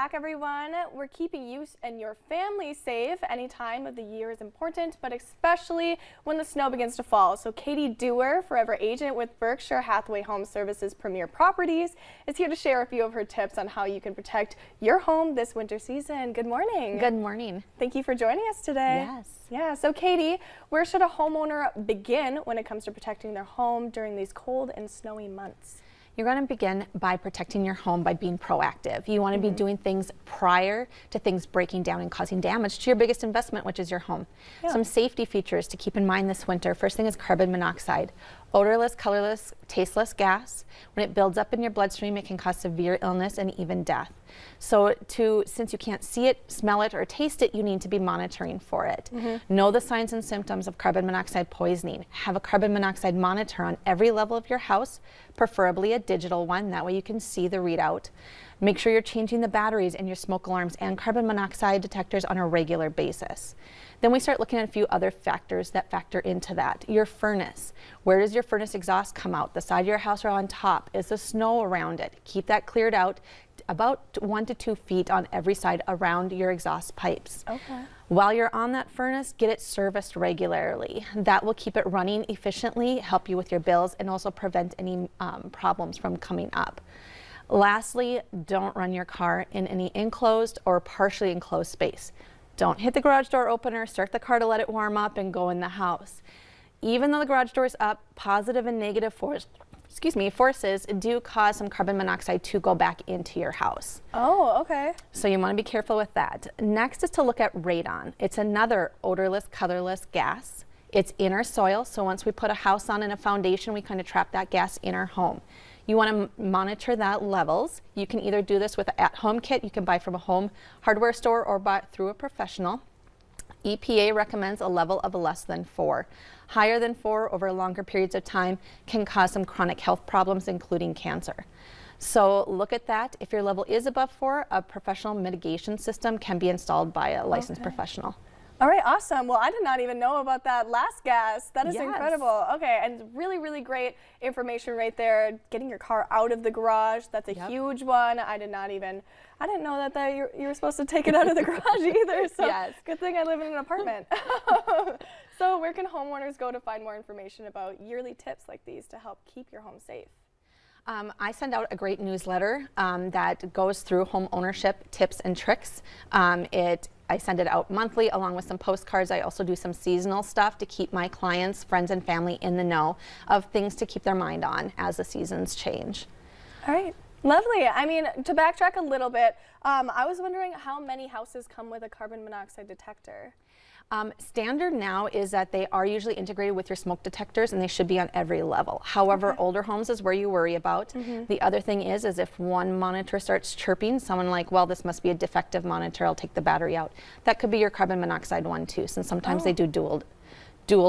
back, everyone. We're keeping you and your family safe. Any time of the year is important, but especially when the snow begins to fall. So Katie Dewar, forever agent with Berkshire Hathaway Home Services Premier Properties, is here to share a few of her tips on how you can protect your home this winter season. Good morning. Good morning. Thank you for joining us today. Yes. Yeah, so Katie, where should a homeowner begin when it comes to protecting their home during these cold and snowy months? You're going to begin by protecting your home by being proactive. You want to be doing things prior to things breaking down and causing damage to your biggest investment, which is your home. Yeah. Some safety features to keep in mind this winter. First thing is carbon monoxide. Odorless, colorless, tasteless gas. When it builds up in your bloodstream, it can cause severe illness and even death. So since you can't see it, smell it, or taste it, you need to be monitoring for it. Know the signs and symptoms of carbon monoxide poisoning. Have a carbon monoxide monitor on every level of your house, preferably a digital one. That way you can see the readout. Make sure you're changing the batteries in your smoke alarms and carbon monoxide detectors on a regular basis. Then we start looking at a few other factors that factor into that. Your furnace. Where does your furnace exhaust come out? The side of your house or on top? Is the snow around it? Keep that cleared out about 1 to 2 feet on every side around your exhaust pipes. Okay. While you're on that furnace, get it serviced regularly. That will keep it running efficiently, help you with your bills, and also prevent any problems from coming up. Lastly, don't run your car in any enclosed or partially enclosed space. Don't hit the garage door opener, start the car to let it warm up, and go in the house. Even though the garage door is up, positive and negative forces do cause some carbon monoxide to go back into your house. Oh, okay. So you want to be careful with that. Next is to look at radon. It's another odorless, colorless gas. It's in our soil, so once we put a house on and a foundation, we kind of trap that gas in our home. You want to monitor that levels. You can either do this with an at-home kit you can buy from a home hardware store or buy through a professional. EPA recommends a level of less than 4. Higher than 4 over longer periods of time can cause some chronic health problems, including cancer. So look at that. If your level is above 4, a professional mitigation system can be installed by a licensed professional. All right, awesome. Well, I did not even know about that last gas. That is Yes. incredible. Okay, and really, really great information right there. Getting your car out of the garage, that's a huge one. I didn't know that you were supposed to take it out of the garage either. So Yes. Good thing I live in an apartment. So where can homeowners go to find more information about yearly tips like these to help keep your home safe? I send out a great newsletter that goes through home ownership tips and tricks. I send it out monthly along with some postcards. I also do some seasonal stuff to keep my clients, friends, and family in the know of things to keep their mind on as the seasons change. All right. Lovely. I mean, to backtrack a little bit, I was wondering how many houses come with a carbon monoxide detector? Standard now is that they are usually integrated with your smoke detectors and they should be on every level. However, older homes is where you worry about. The other thing is if one monitor starts chirping, someone like, well, this must be a defective monitor, I'll take the battery out. That could be your carbon monoxide one too, since sometimes they do dual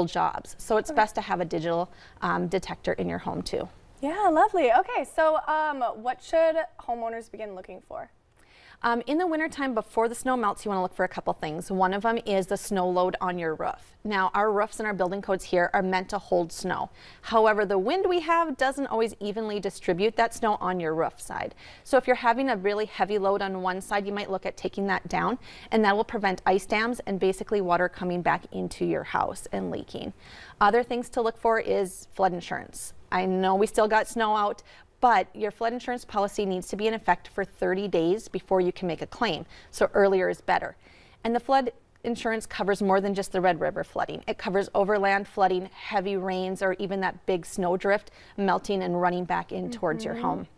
jobs. So it's best to have a digital detector in your home too. Yeah, lovely. Okay, so what should homeowners begin looking for? In the wintertime, before the snow melts, you want to look for a couple things. One of them is the snow load on your roof. Now, our roofs and our building codes here are meant to hold snow. However, the wind we have doesn't always evenly distribute that snow on your roof side. So if you're having a really heavy load on one side, you might look at taking that down, and that will prevent ice dams and basically water coming back into your house and leaking. Other things to look for is flood insurance. I know we still got snow out, but your flood insurance policy needs to be in effect for 30 days before you can make a claim. So earlier is better. And the flood insurance covers more than just the Red River flooding. It covers overland flooding, heavy rains, or even that big snowdrift melting and running back in towards your home.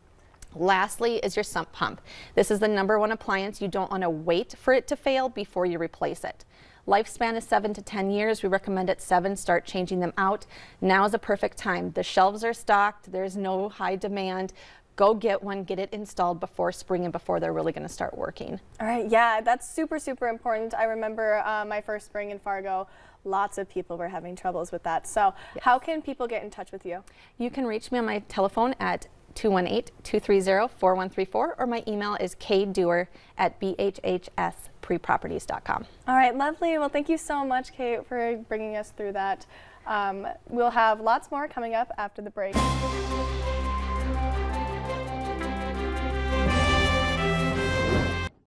Lastly is your sump pump. This is the #1 appliance. You don't want to wait for it to fail before you replace it. Lifespan is 7 to 10 years. We recommend at 7, start changing them out. Now is a perfect time. The shelves are stocked. There's no high demand. Go get one, get it installed before spring and before they're really going to start working. All right, yeah, that's super, super important. I remember my first spring in Fargo. Lots of people were having troubles with that. So how can people get in touch with you? You can reach me on my telephone at 218-230-4134, or my email is kdewar@bhhspreproperties.com. All right, lovely. Well, thank you so much, Kate, for bringing us through that. We'll have lots more coming up after the break.